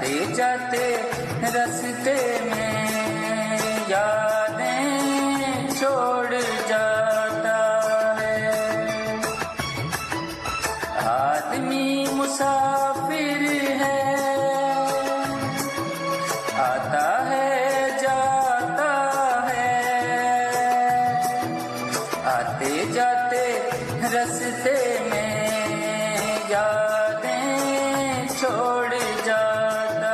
आते जाते रास्ते में यादें छोड़ जाता है। आदमी मुसाफिर है, आता है जाता है। आते जाते रास्ते में यादें छोड़ जाता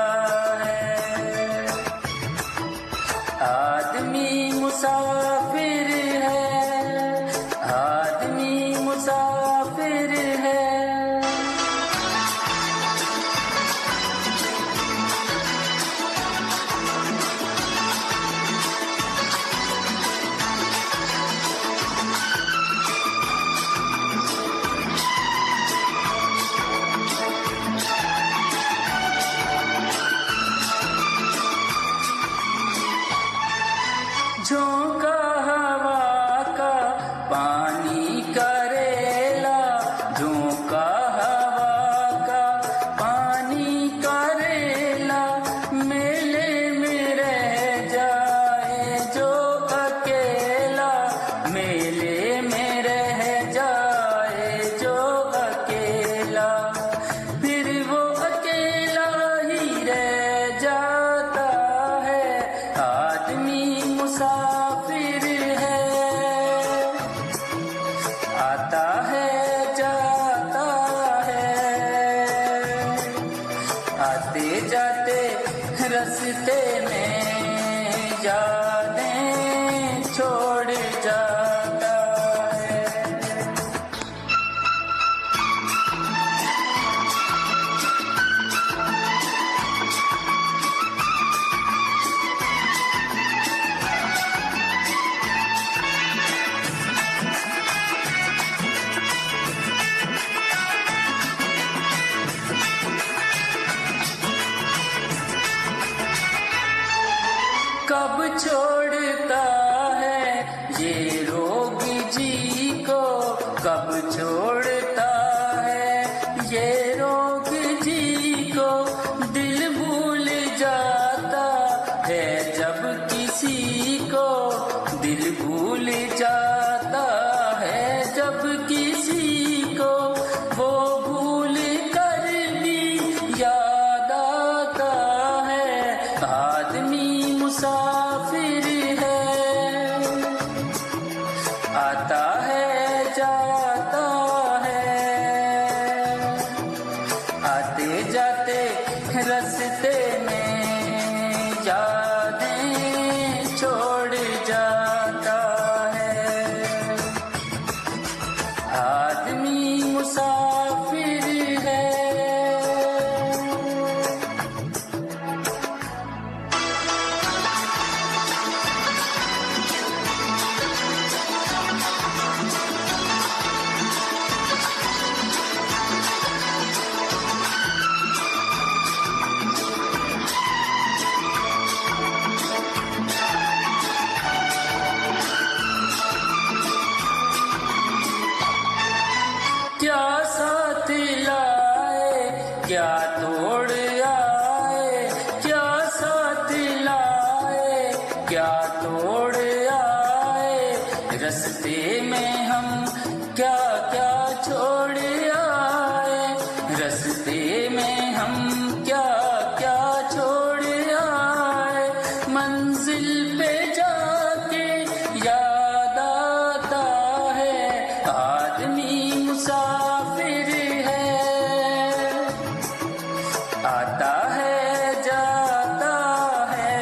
है। आदमी मुसाफिर है, आदमी मुसाफिर है। झोंका हवा का पानी करेला, झोंका हवा का पानी करेला। मेले में रह जाए जो अकेला, मेले में रह जाए जो अकेला। फिर वो अकेला ही रह जाता है। आदमी मुसाफिर है, आता है जाता है। आते जाते रास्ते में यादें छोड़ जाता है। कब छोड़ता है ये रोग जी को, कब छोड़ता है ये रोग जी को। दिल भूल जाता है जब किसी को, दिल भूल जाता है जब किसी को। वो भूल कर भी याद आता है। आदमी मुसाफिर है, आता है जाता है। आते जाते रास्ते में यादें छोड़ जाता है। आदमी मुसाफिर है। क्या साथ लाए, क्या तोड़ आए, क्या साथ लाए, क्या तोड़ आए। रास्ते में हम क्या क्या छोड़ आए, रास्ते में हम क्या क्या छोड़ आए। मंजिल पे जाके याद आता है। आदमी मुसाफिर है, आता है जाता है।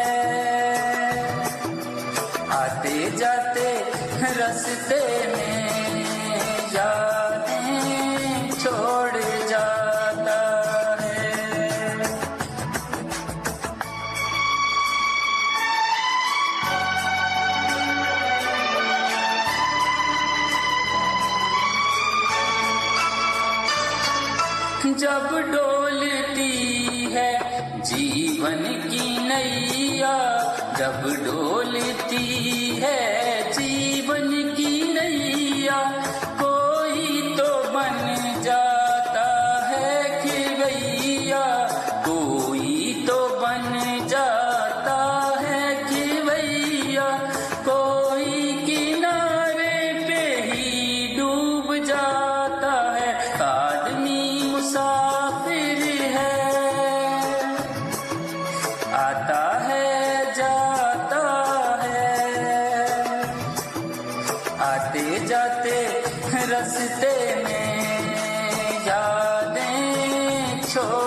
आते जाते रास्ते में यादें छोड़ जाता है। जब डोलती है जीवन की नैया, जब डोलती है जीवन की नैया। कोई तो बन जाता है खिवैया, कोई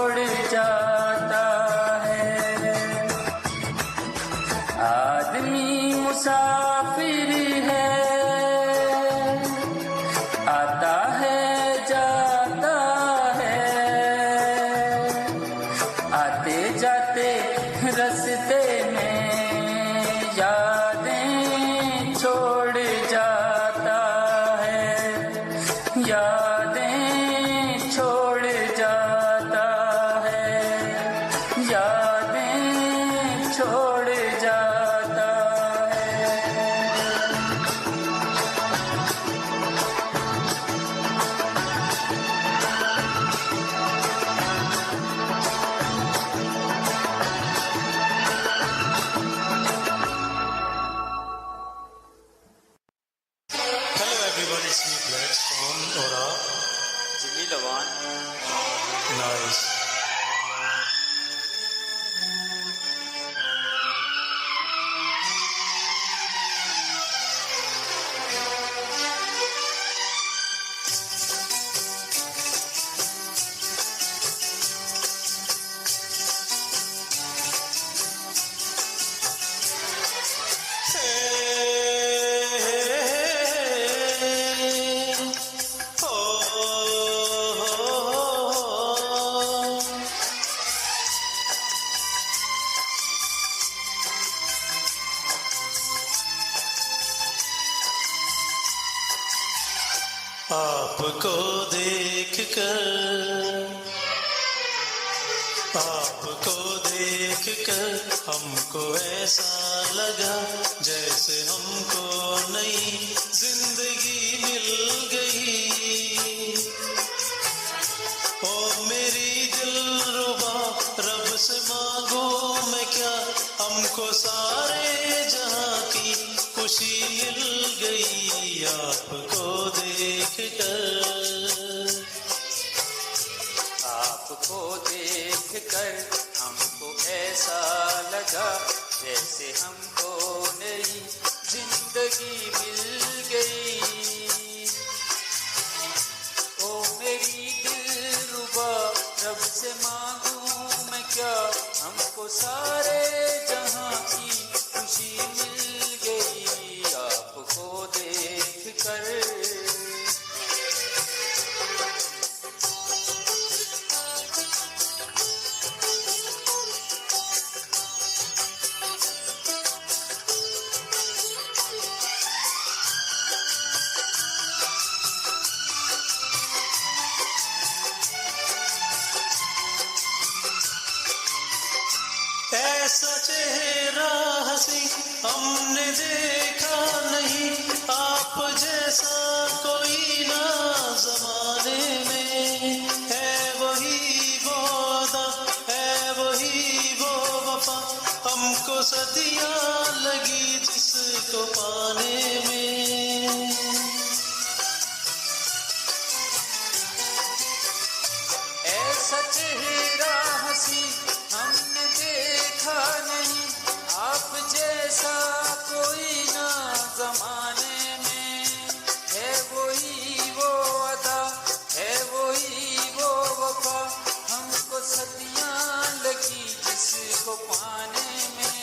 छोड़ जाता है। आदमी मुसाफिर है, आता है जाता है, आते जाते रास्ते में यादें छोड़ जाता है, यादें छोड़ जाता है, यादें छोड़ जाता है। Hello everybody, it's me Flex from Aura. Jimmy Lawan. Nice. आपको देखकर हमको ऐसा लगा जैसे हमको नई जिंदगी मिल गई। ओ मेरी दिलरुबा रब से मांगू मैं क्या, हमको सारे जहां की खुशी मिल गई। आपको देखकर हमको ऐसा लगा जैसे हमको नई जिंदगी मिल गई। ओ मेरी दिलरुबा रब से मांगू मैं क्या, हमको सारे जहां की खुशी मिल गई। आपको देखकर ऐसा चेहरा हंसी हमने देखा नहीं, आप जैसा कोई ना जमाने में। है वही वो अदा, है वही वो वफा, हमको सदियां लगी जिसको पाने में। ऐसा चेहरा हंसी हमने देखा नहीं, आप जैसा कोई ना जमाने में। है वही वो अदा, है वही वो वफा, हमको सदियां लगी जिसको पाने में।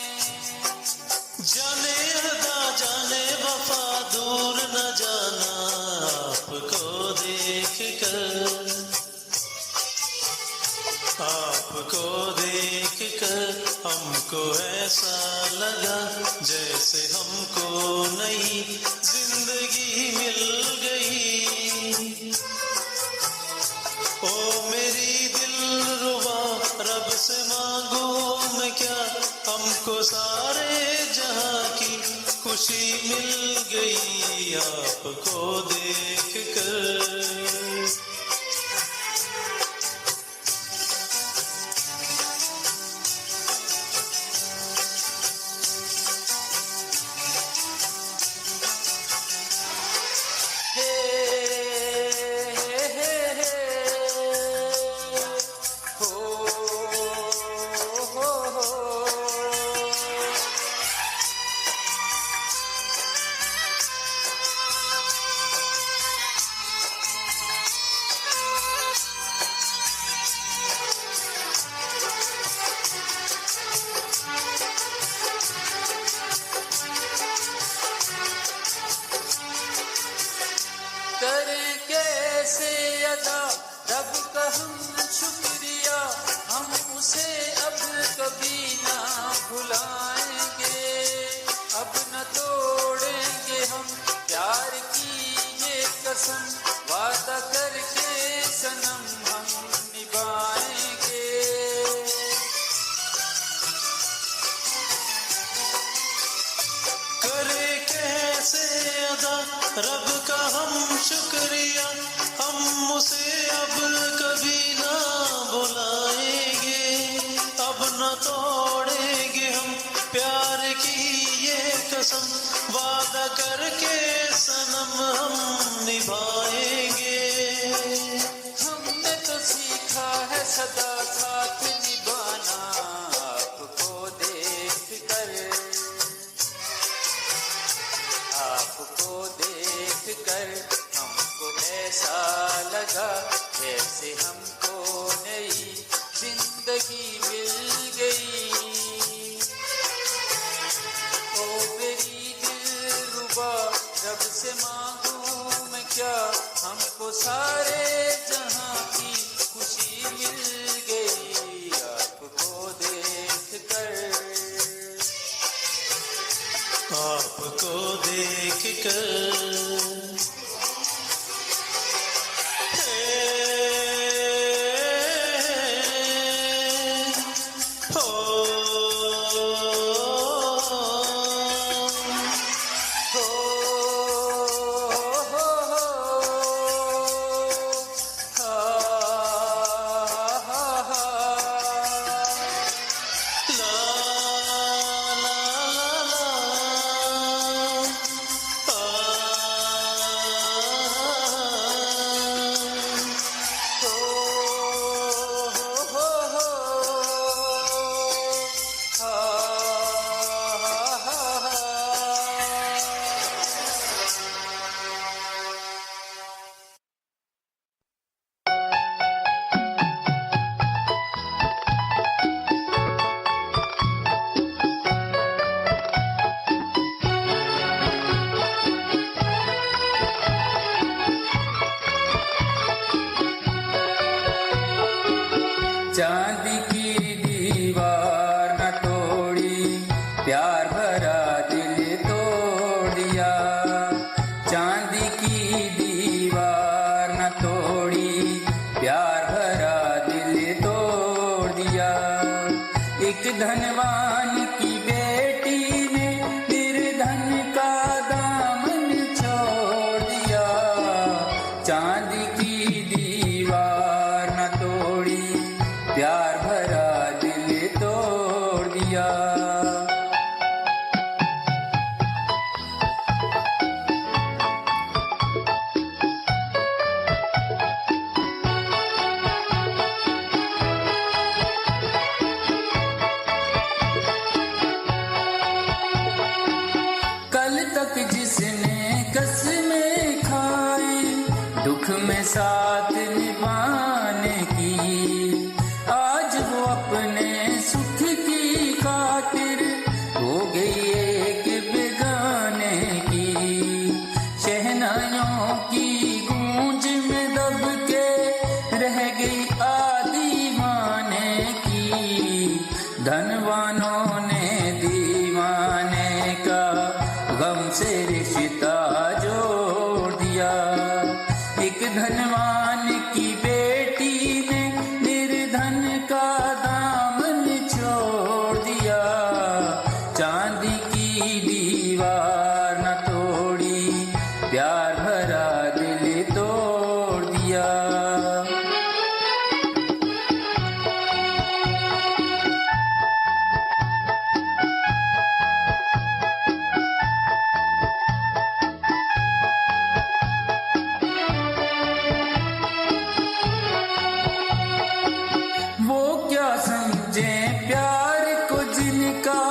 जाने अदा जाने वफा दूर न जाना, आपको देखकर हमको ऐसा लगा जैसे हमको नई जिंदगी मिल गई। ओ मेरी दिलरुबा रब से मांगू मैं क्या, हमको सारे जहां की खुशी मिल गई। आपको देखकर हमसे अब कभी ना भुलाएंगे, अब न तोड़ेंगे हम प्यार की ये कसम, वादा करके सनम हम निभाएंगे। करे कैसे अदा रब का हम शुक्रिया, हम उसे अब कभी ना बुलाएंगे, अब न तोड़ेंगे हम प्यार की ये कसम, वादा करके सनम हम निभाएंगे। हमने तो सीखा है सदा साथ निभाना, आपको देख कर हमको ऐसा लगा जैसे हमको नई जिंदगी मिल गई। ओ मेरी दिलरुबा, रब से मांगूं मैं क्या, हमको सारे जहां की खुशी मिल गई। आपको देख कर चांदी की दीवार न तोड़ी, प्यार भरा दिल तोड़ दिया। चांदी की दीवार न तोड़ी, प्यार भरा दिल तोड़ दिया। एक धनवान की बेटी ने निर्धन का दामन छोड़ दिया। चांदी की दीवार न तोड़ी, प्यार भरा दिल तोड़ दिया। कल तक जिसने कसमें खाई, दुख में साथ निभाने की, आज वो अपने सुख की खातिर हो गई एक बेगाने की। शहनाइयों की गूंज में दब के रह गई आदीवाने की। धनवानों ने दीवाने का गम से रिश्ता जोड़ दिया। एक धनवान की बेटी ने निर्धन का दामन छोड़ दिया। चांदी की दीवार न तोड़ी, प्यार भरा दिल तोड़ दिया। वो क्या समझे प्यार को जिनका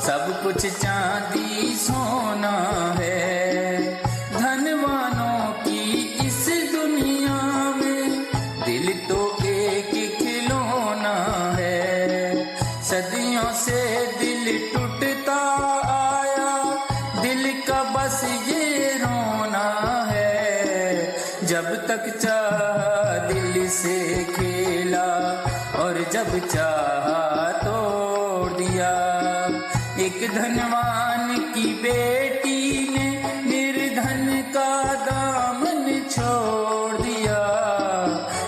सब कुछ चांदी सोना है। धनवानों की इस दुनिया में दिल तो एक खिलौना है। सदियों से दिल टूटता आया, दिल का बस ये रोना है। जब तक चाह दिल से खेला और जब चाहा तोड़ दिया। एक धनवान की बेटी ने निर्धन का दामन छोड़ दिया।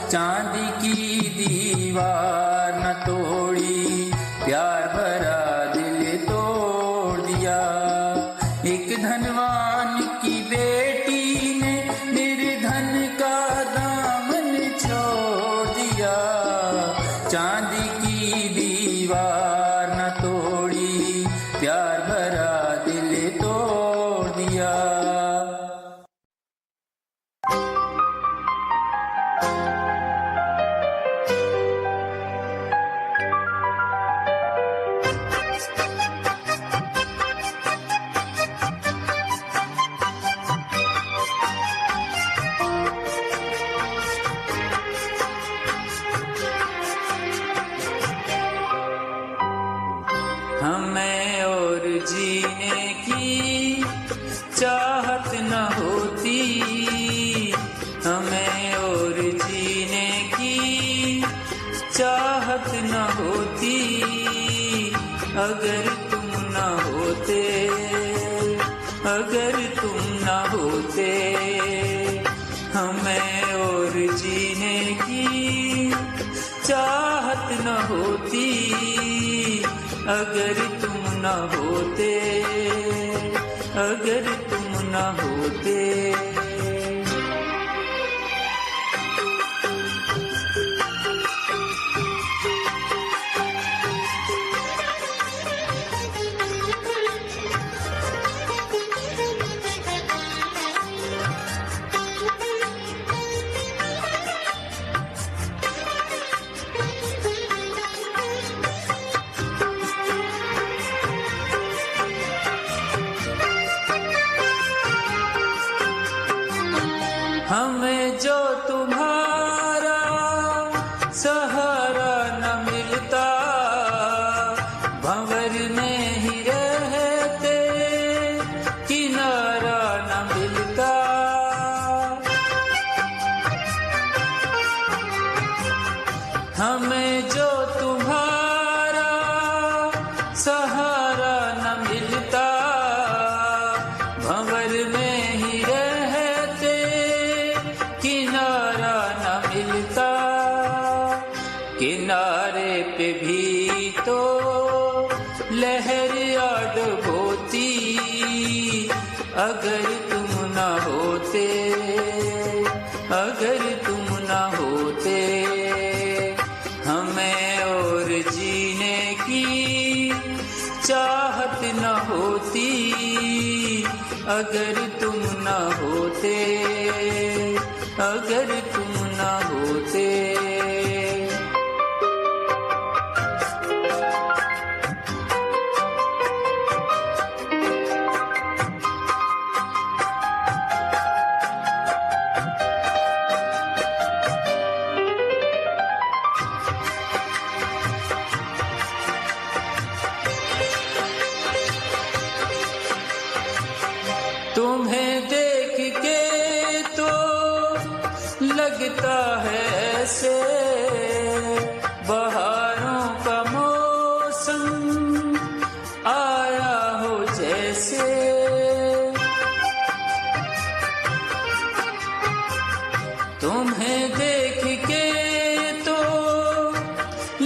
चांदी की दीवार न तोड़ी, प्यार भरा दिल तोड़ दिया। एक धनवान की बेटी ने निर्धन का दामन छोड़ दिया। चांदी की दीवार न तोड़ी, प्यार भरा दिल तोड़ दिया। हमें और जीने की चाहत न होती, हमें और जीने की चाहत न होती, अगर तुम न होते, अगर तुम न होते। हमें और जीने की चाहत न होती, अगर तुम न होते, अगर तुम न होते। हमें जो तुम्हारा सहारा न मिलता, भंवर में ही रहते किनारा न मिलता। हमें जो तुम्हारा सहारा न मिलता, भंवर में ही रहते किनारा न मिलता। किनारे पे भी तो लहर याद होती, अगर तुम न होते, अगर तुम न होते। हमें और जीने की चाहत न होती, अगर तुम न होते, अगर तुम न होते। तुम्हें देख के तो लगता है ऐसे बहारों का मौसम आया हो जैसे। तुम्हें देख के तो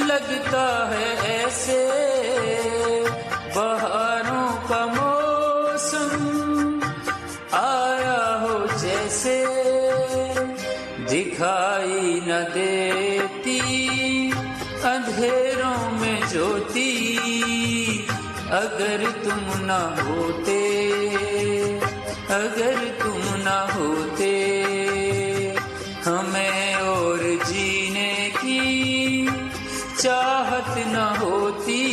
लगता है ऐसे बहारों का मौसम आया हो जैसे। दिखाई न देती अंधेरों में ज्योति, अगर तुम न होते, अगर तुम न होते। हमें और जीने की चाहत न होती,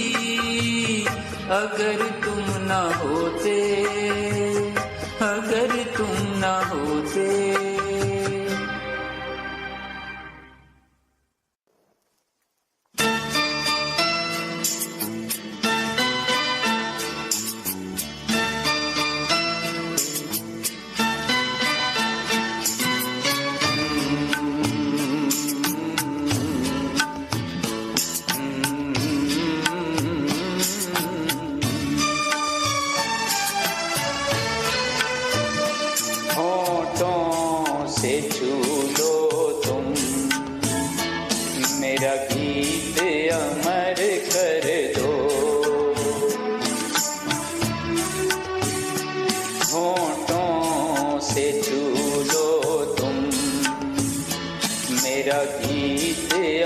अगर तुम न होते, अगर तुम न होते।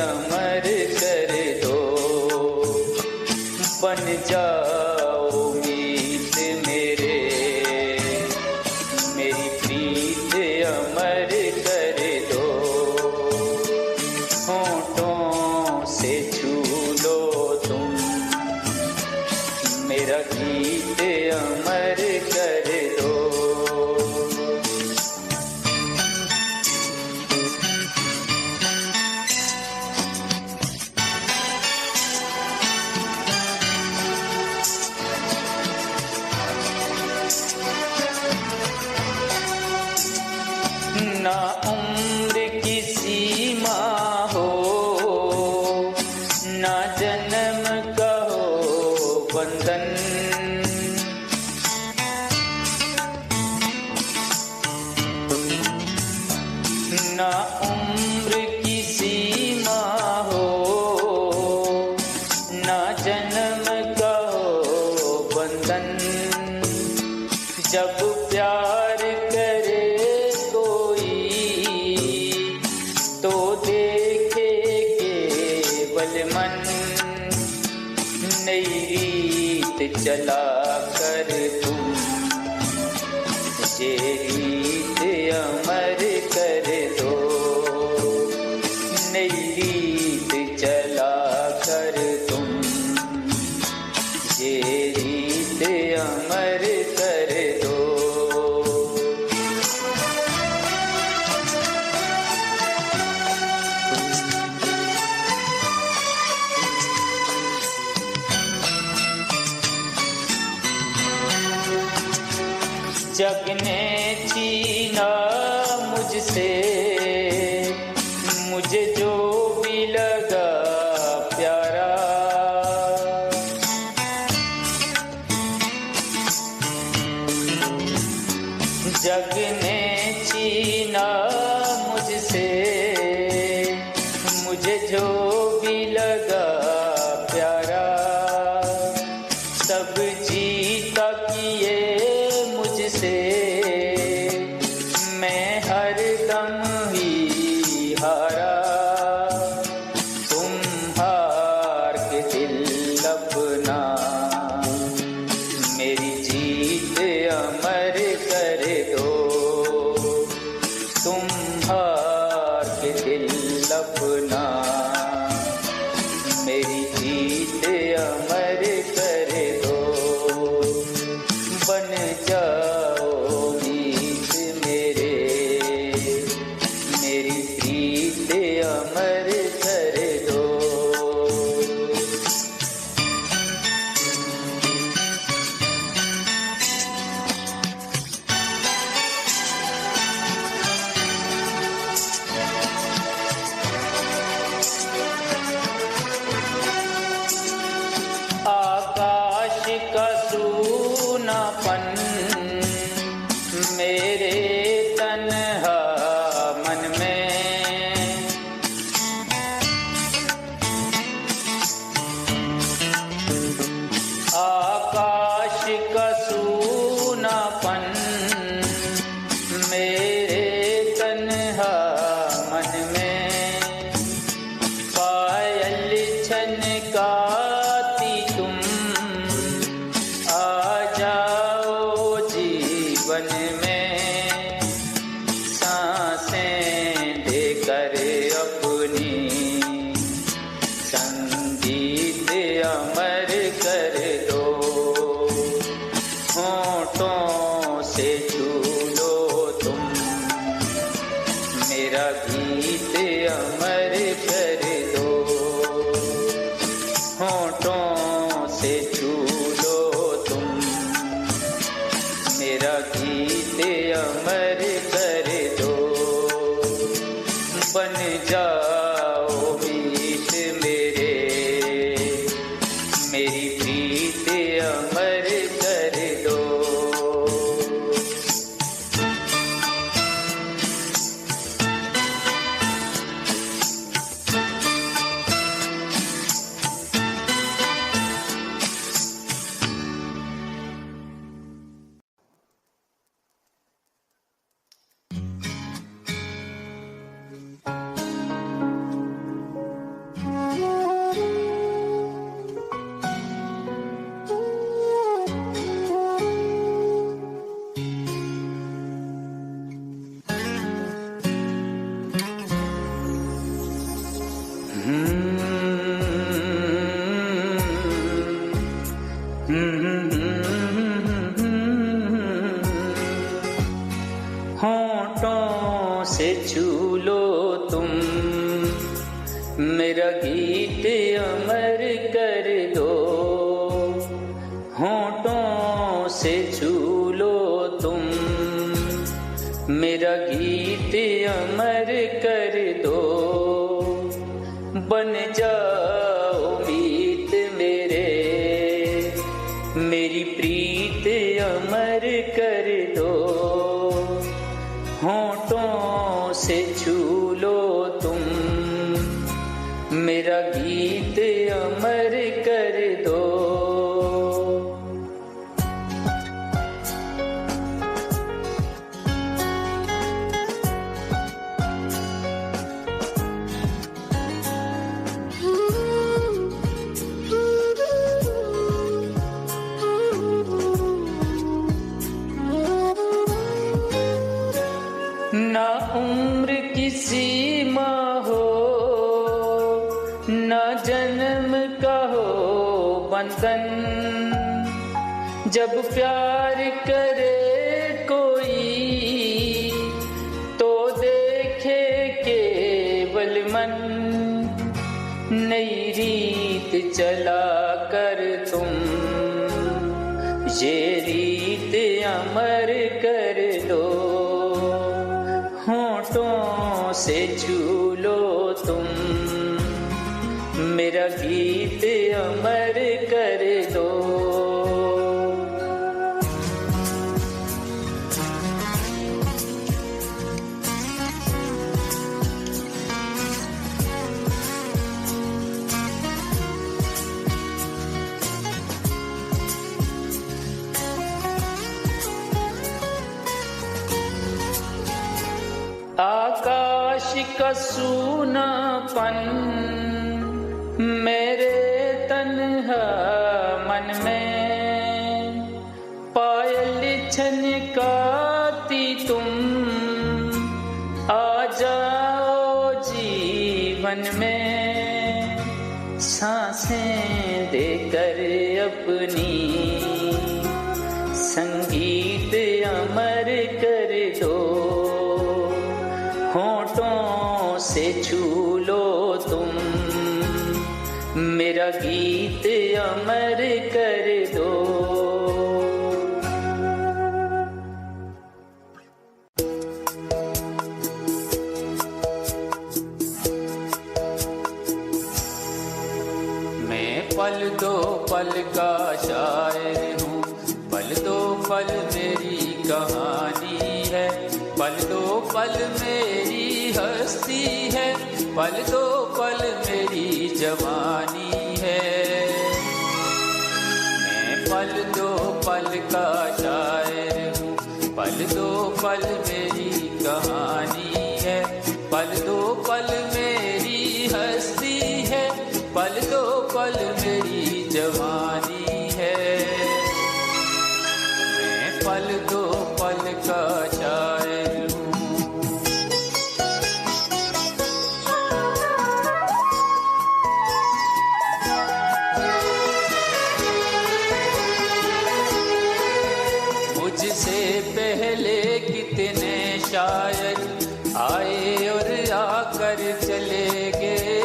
अमर कर दो, बन जाओ मीत मेरे, मेरी प्रीत अमर कर दो। होठों से छू लो तुम, मेरा गीत अमर कर दो। ना उम्र की सीमा हो, ना जन्म का हो बंधन, ना उम्र की सीमा हो, ना जन्म का हो बंधन। जब प्यार करे कोई तो देखे केवल मन, नई रीत चला कर तुम, ये रीत अमर कर दो। नई रीत चला कर तुम, ये रीत अमर कर दो। जग ने छीना मुझसे, मुझे जो भी लगा प्यारा, जग ने छीना मुझसे, मुझे जो भी लगा प्यारा। सब जीता किए मुझसे, मैं हर दम ही हारा। तुम हार के दिल अपना, मेरी जीत अमर कर दो। तुम हार के दिल अपना, मेरी जीत अमर कर दो। बन जाओ मीत मेरे, मेरी प्रीत अमर कर दो। आकाश का सूनापन मेरे तन्हा मन में, आकाश का सूनापन मेरे तन्हा मन में। पायल छनकाती तुम, आ जाओ जीवन में, सांसें देकर अपनी, संगीत अमर कर दो। होठों से छू लो तुम, मेरा गीत अमर कर दो। होठों से छू लो तुम, मेरा गीत अमर कर दो। बन जाओ मीत मेरे, मेरी प्रीत अमर कर दो। गीत अमर कर दो, बन जाओ मीत मेरे, मेरी प्रीत अमर कर दो। होठों से छू लो तुम, मेरा गीत अमर कर दो। ना उम्र की सीमा हो, ना जन्म का हो बंधन, जब प्यार करे कोई तो देखे केवल मन। नई रीत चला कर तुम, ये रीत अमर कर दो। होठों से छू लो तुम, मेरा गीत अमर कर दो। आकाश का सूनापन मेरे तन्हा मन में, पायल छनकाती तुम, आ जाओ जीवन में, सांसें देकर अपनी संगीत अमर कर दो। होठों से छू लो तुम, मेरा गीत अमर कर दो। मैं पल दो पल का शायर हूँ, पल दो पल मेरी कहानी है, पल दो पल मेरी हस्ती है, पल दो पल मेरी जवानी है। मैं पल दो पल का शायर हूँ, पल दो पल मेरी कहानी है, पल दो पल मेरी हस्ती है, पल दो पल मेरी जवानी है। मैं पल दो पल का शायर हूँ। मुझसे पहले कितने शायर आए और आकर चले गए,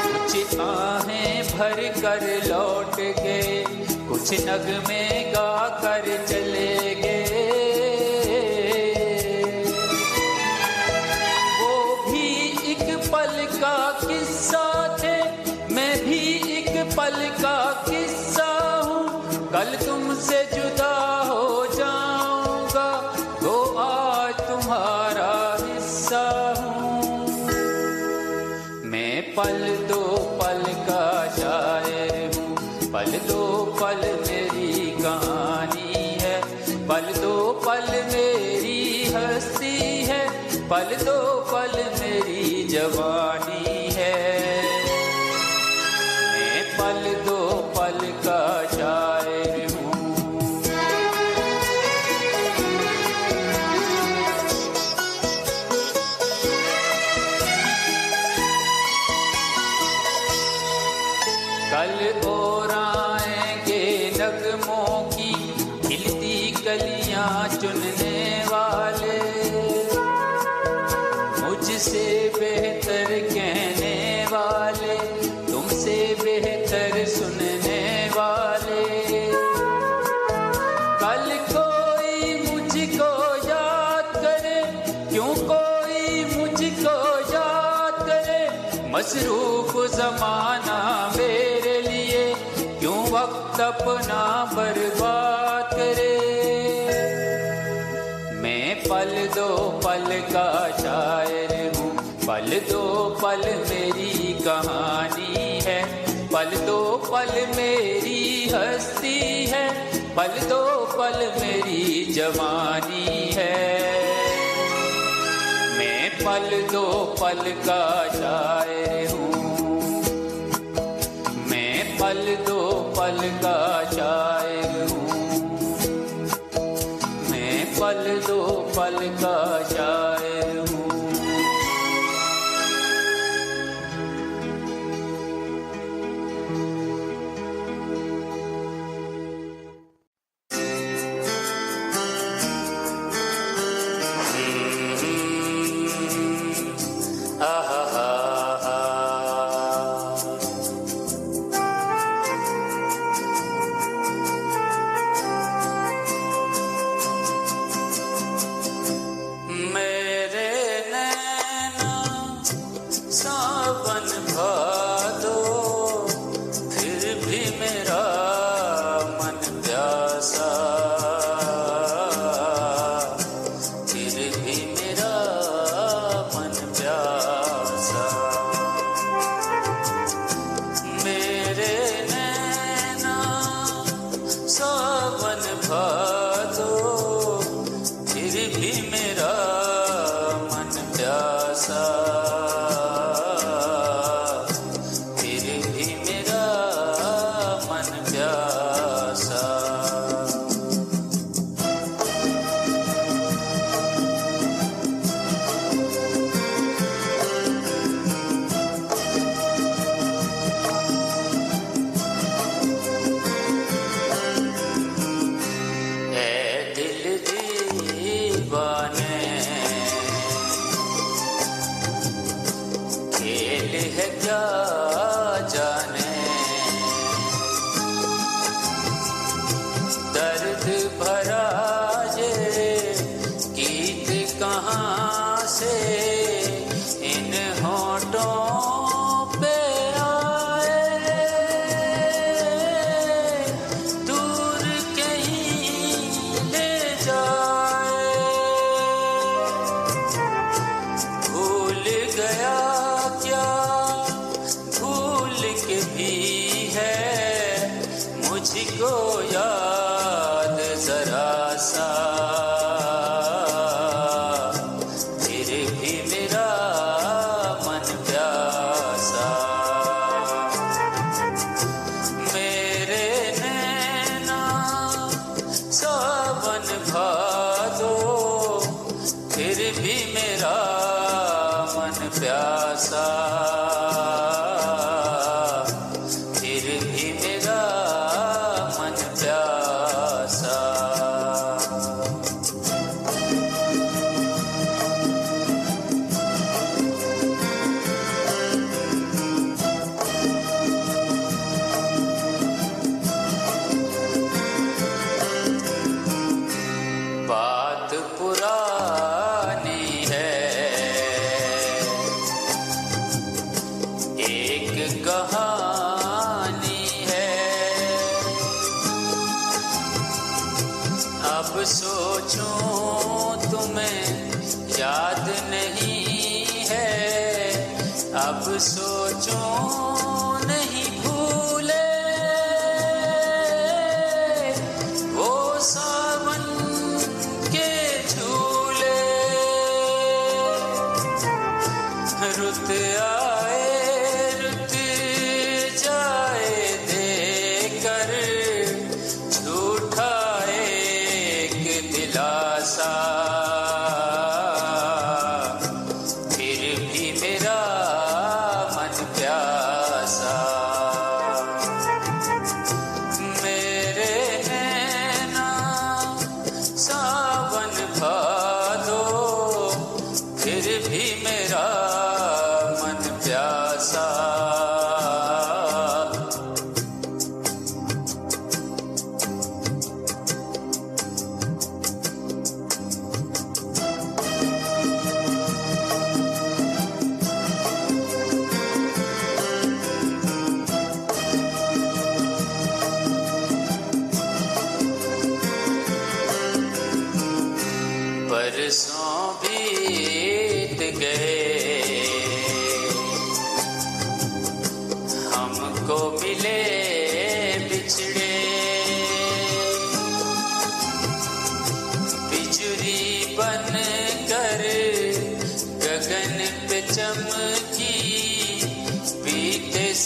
कुछ आहें भर कर लौट गए, कुछ नगमे गा कर चले गए। वो भी एक पल का किस्सा थे, मैं भी एक पल का किस्सा हूँ। कल तुमसे जुदा हो जाऊंगा, तो आज तुम्हारा हिस्सा हूँ। मैं पल दो पल का शायर हूँ, पल दो पल मेरी कहानी है, पल दो पल मेरी हस्ती है, पल दो पल मेरी जवानी है। मैं पल दो पल का शायर हूँ। कल और आएंगे नगमों की खिलती कलियां चुनने वाले, मुझसे बेहतर कहने वाले, तुमसे बेहतर सुनने वाले। कल कोई मसरूफ जमाना मेरे लिए क्यों वक्त अपना बर्बाद करे। मैं पल दो पल का शायर हूँ, पल दो पल मेरी कहानी है, पल दो पल मेरी हस्ती है, पल दो पल मेरी जवानी है। मैं पल दो पल का शायर हूँ, मैं पल दो पल का शायर हूँ, मैं पल दो पल का शायर हूँ।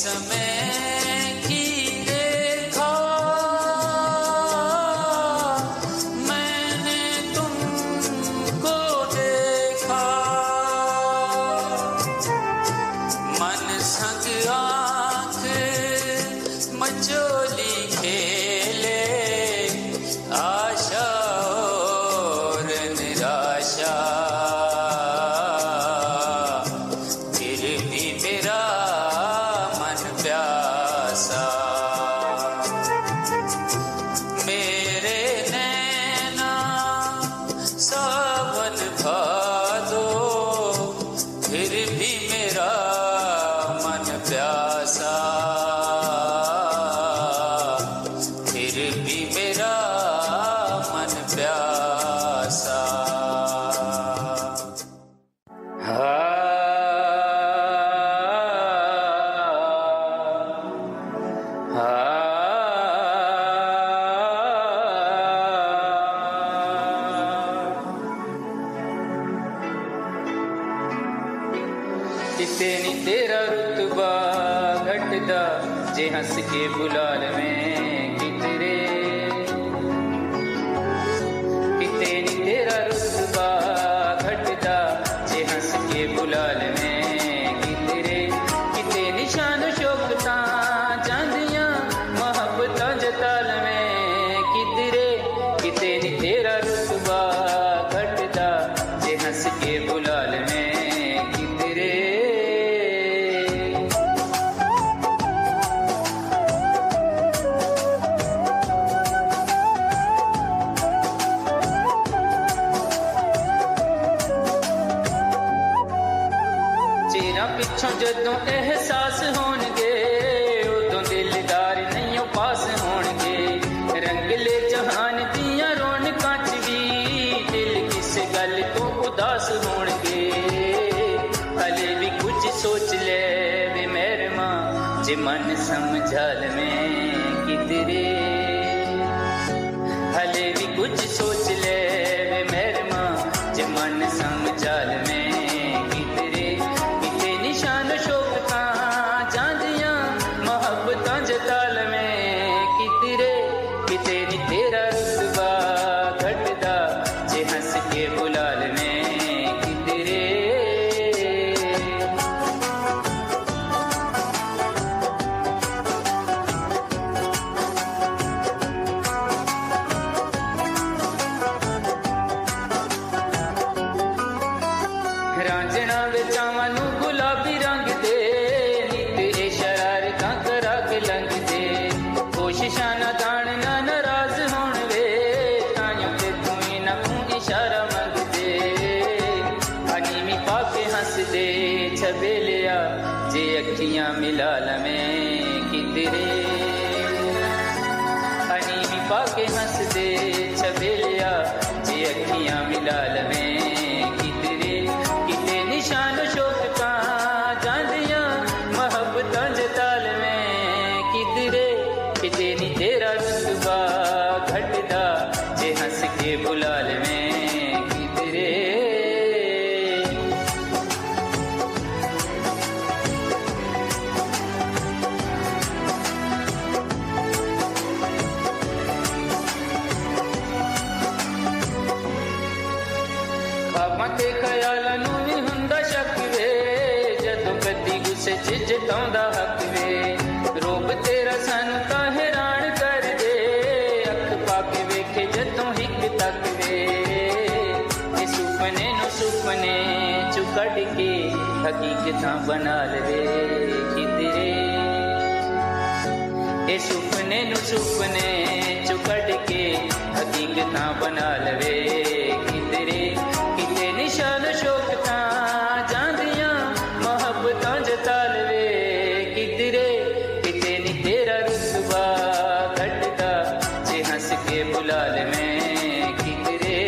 समय की रेखा मैंने तुमको देखा, मन संग आँख मचोली खेले, आशा और निराशा, फिर भी मेरा मन प्यासा। मेरे नैना सावन भादो, फिर भी मेरा मन प्यासा, फिर भी मेरा मन प्यासा। किते नी तेरा रुतबा घटदा जे हंस के बुलाल में कितरे, किते नी तेरा रुतबा घटदा जे हंस के बुलाल में कितरे, किते निशान शोकता जांदियां मोहब्बतां जताल में कितरे, किते नी तेरा रुतबा घटदा जे हंस के बुलाल में कितरे। पिछों जदों एहसास होणगे, उदों दिलदार नैयों पास होणगे, रंगले जहान दियां रौनकां च भी दिल किस गल तो उदास होणगे। हले भी कुछ सोच ले वे मेहरमा, जे मन समझाल में कितरे, हले भी कुछ सोच ले वे मेहरमा, जे मन समझाल में कितरे, निशान शोकता जांदियां मोहब्बतां जताल में कितरे, किते नी तेरा रुतबा घटदा जे हंस के बुलाल में कितरे। रांझना विचावां नूं गुलाबी रंग दे, नित ए शरारतां करा के लंघ दे, कोशिशां ना दाण ना नाराज होण वे, ताइयों ते तूं ना तूं इशारा मंग दे, हनीमी पाके हंस दे छबेलिया जे अखियां मिला लमें कितरे, हनीमी पाके हंस दे छबेलिया जे अखियां मिला लमें कितरे, किते निशान शोकता जांदियां मोहब्बतां जताल में कितरे, किते नी तेरा रुतबा घटदा जे हंस के बुलाल में कितरे। ख्वाबां ते ख्यालां नूं वी हुंदा शक वे, जदों कदी गुस्से च जताउंदा हक वे, रूप तेरा सानू तां हैरान कर दे, अख पाके वेखे जदों हिक तक वे, ए सुपने नूं सुपने चु कढ के हकीकतां बना लवे कितरे, ए सुपने नूं सुपने चु कढ के हकीकतां बना लवे कितरे, किते निशान शोकता जांदियां मोहब्बतां जताल वे कितरे, किते नी तेरा रुतबा घटदा जे हंस के बुलाल में कितरे।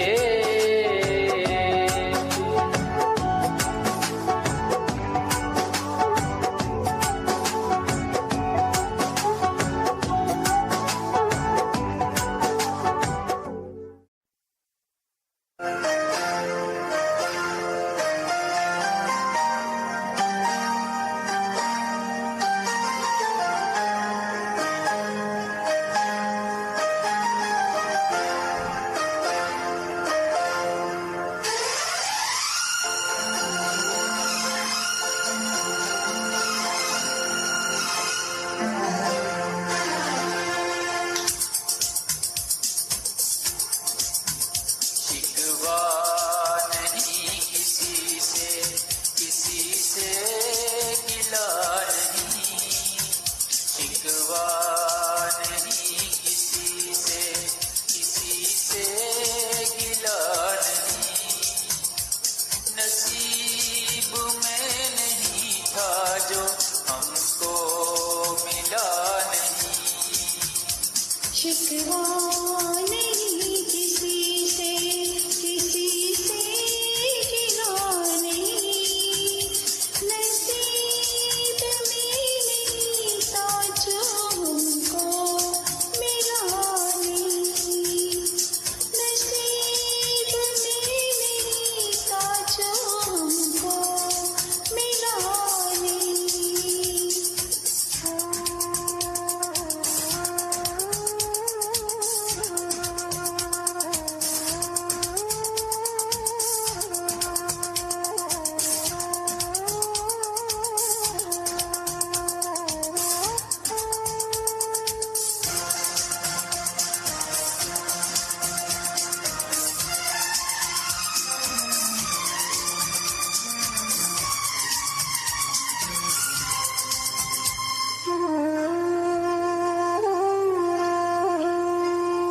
शिकवा नहीं किसी से गिला नहीं, नसीब में नहीं था जो हमको मिला नहीं, नसीब में नहीं था जो हमको मिला नहीं।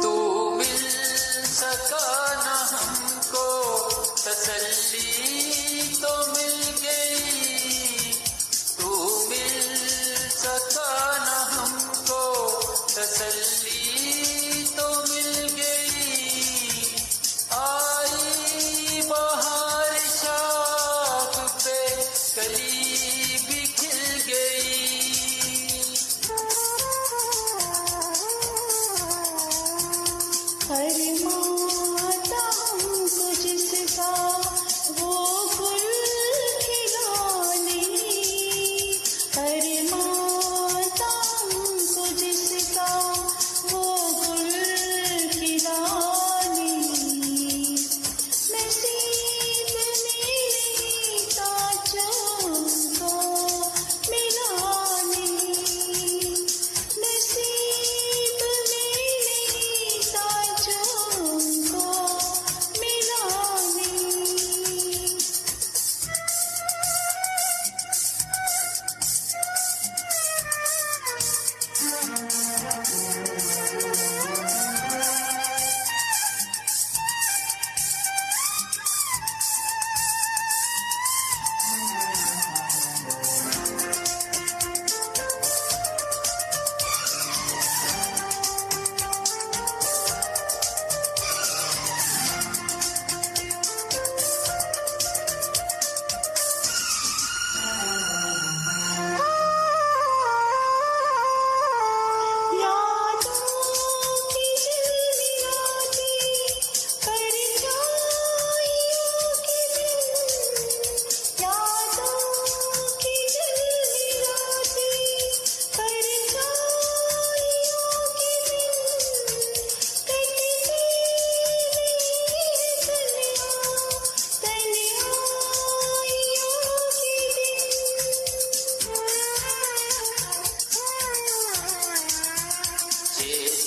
तू मिल सका न हमको तसल्ली तो मिल गई, तू मिल सका न हमको तसल्ली तो मिल गई, आई बहार शाख पे कली भी खिल गई। अरमाता हमको जिसका वो गुल खिला नहीं, अरमाता हमको जिसका वो गुल खिला नहीं, नसीब में नहीं था जो हमको मिला नहीं, नसीब में नहीं था जो हमको मिला नहीं।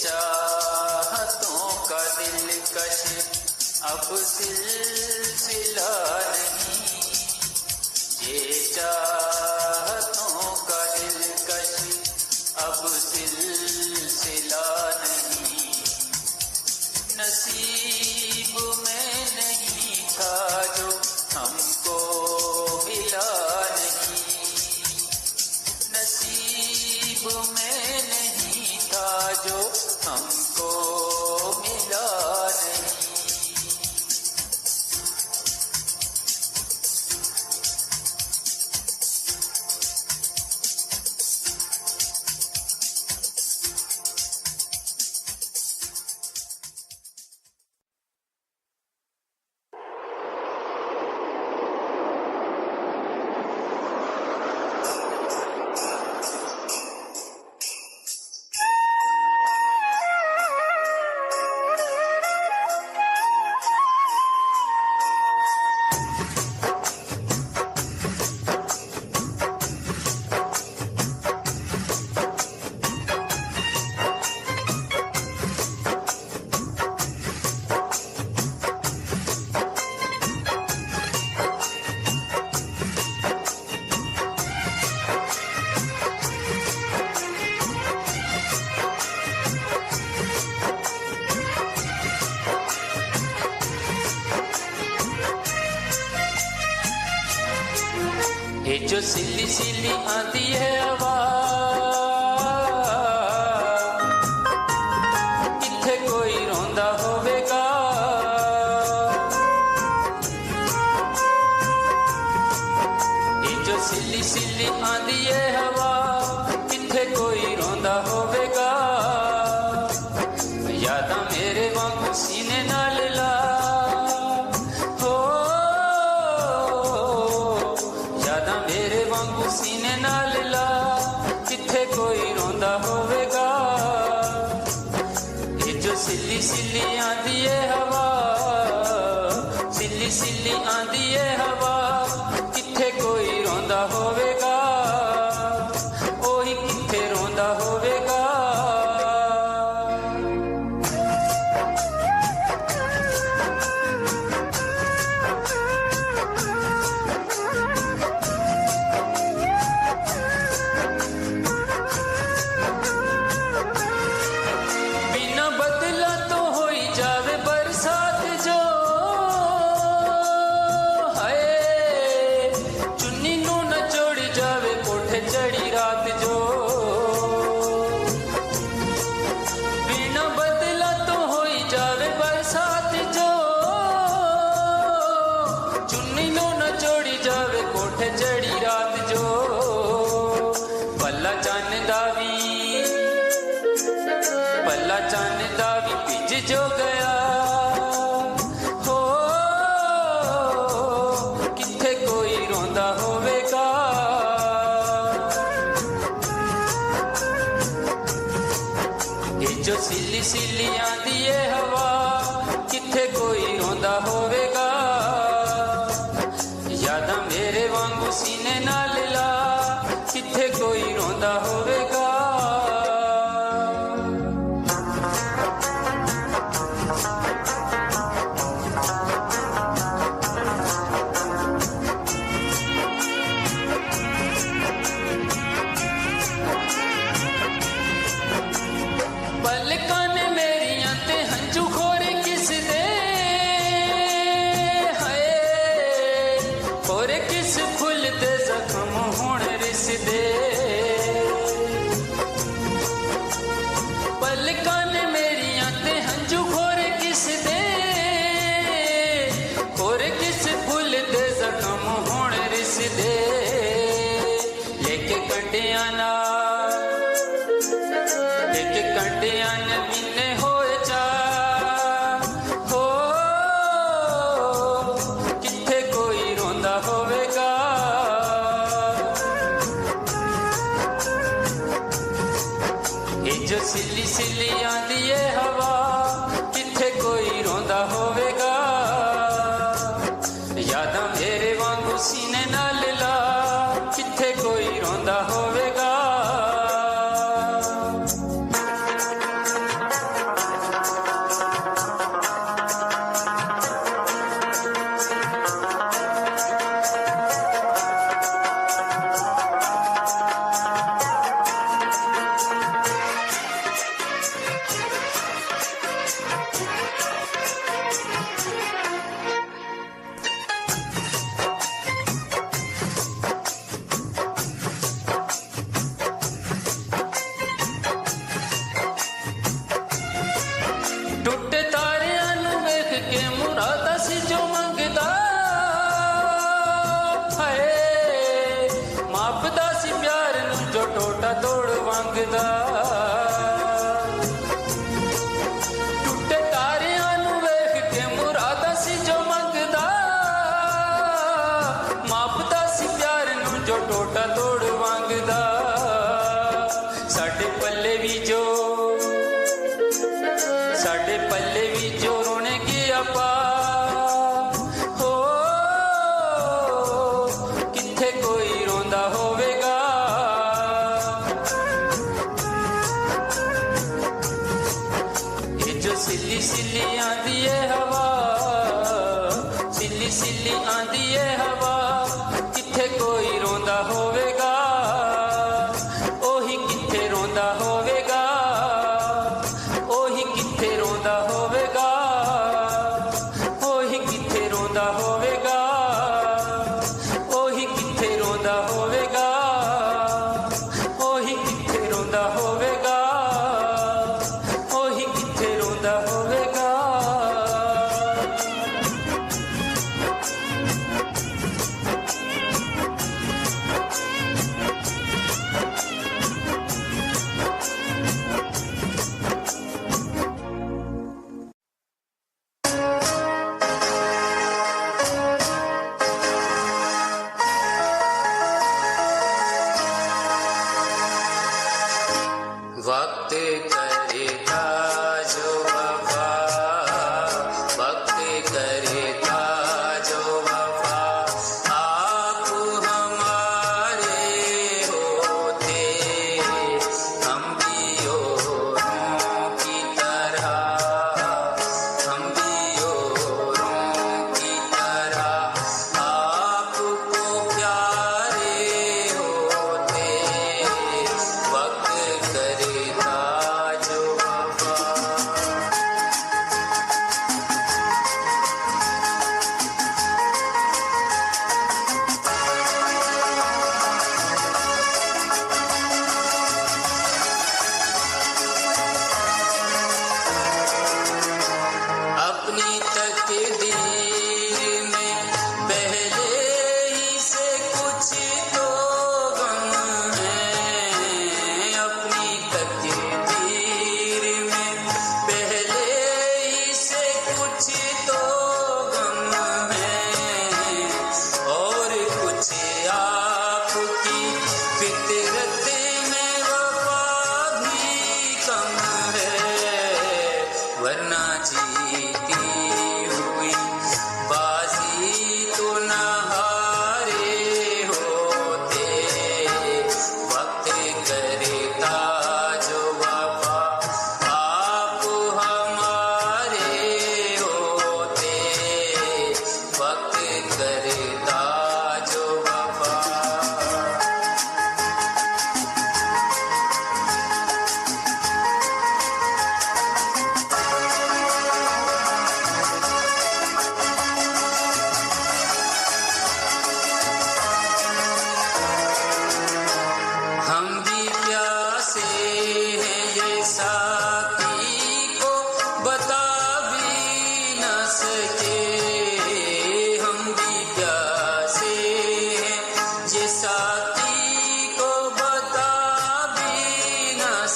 चाहतों का दिलकश अब सिलसिला नहीं, ये चाहतों का दिलकश अब सिलसिला नहीं, नसीब में नहीं था जो हमको मिला नहीं, नसीब में नहीं था जो हमको मिला नहीं। ये जो सिली सिली आती है हवा, किथे कोई रोंदा होवेगा। ये जो सिली सिली आंदी है हवा, सिली सिली आंदी है हवा, किथे कोई रोंदा होवेगा, ओही किथे रोंदा होवेगा। पल्ला चांदा भी भिज जो गया हो, किथे कोई रोंदा होवेगा। ये जो सिली सिली आंदी है हवा, किथे कोई रोंदा होवेगा। यादां मेरे वांगू सीने नाल ला, किथे कोई रोंदा होवेगा। पलकां ने मेरियां ते हंझू खोरे किस दे, हाय खोरे किस फुल दे जख्म हुण रिस दे। पलकां ने मेरियां ते हंझू खोरे किस दे, खोरे किस फुल दे जख्म हुण रिस दे। लेके कंडियां नाल, लेके कंडियां ने मिन्ने होए चा हो, किथे कोई रोंदा होवेगा। ये जो सिली सिली आंदी है हवा, किथे कोई रोंदा होवेगा। यादां मेरे वांगू सीने नाल ला, किथे कोई रोंदा होवेगा। टुटे तारियां नूं वेख के मुरादा सी जो मंगदा, हाय मापदा सी प्यार नूं जो टोटा तोड़ मंगदा। टुटे तारियां नूं वेख के मुरादा सी जो मंगदा, मापदा सी प्यार नूं जो टोटा तोड़ मंगदा। साडे पल्ले भी जो, साडे पल्ले भी जो रोने गया पा हो, किथे कोई रोंदा होवेगा। ये जो सिली सिली आंदी है हवा, सिली सिली आंदी है हवा, किथे कोई रोंदा होवेगा, ओही किथे रोंदा होवेगा, ओही किथे रोंदा होवेगा, ओही किथे रोंदा होवेगा, ओही किथे रोंदा होवेगा, ओही किथे रोंदा होवेगा, ओही किथे रोंदा होवेगा।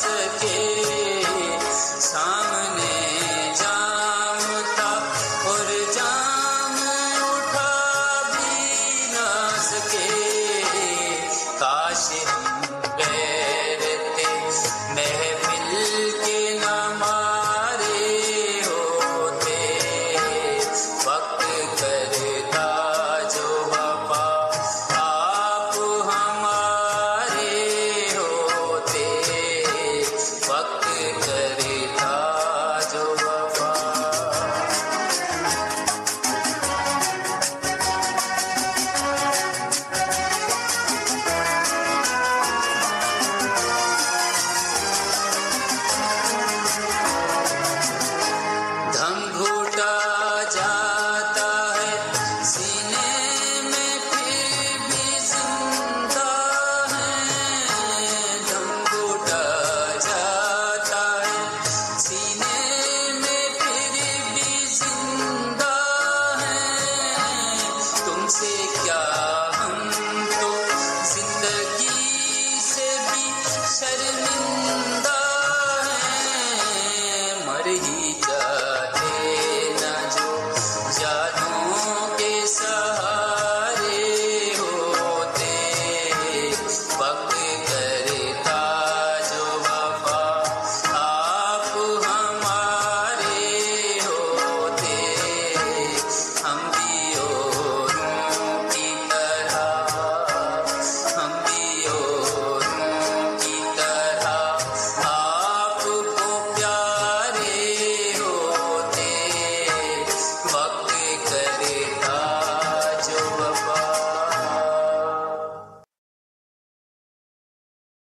सके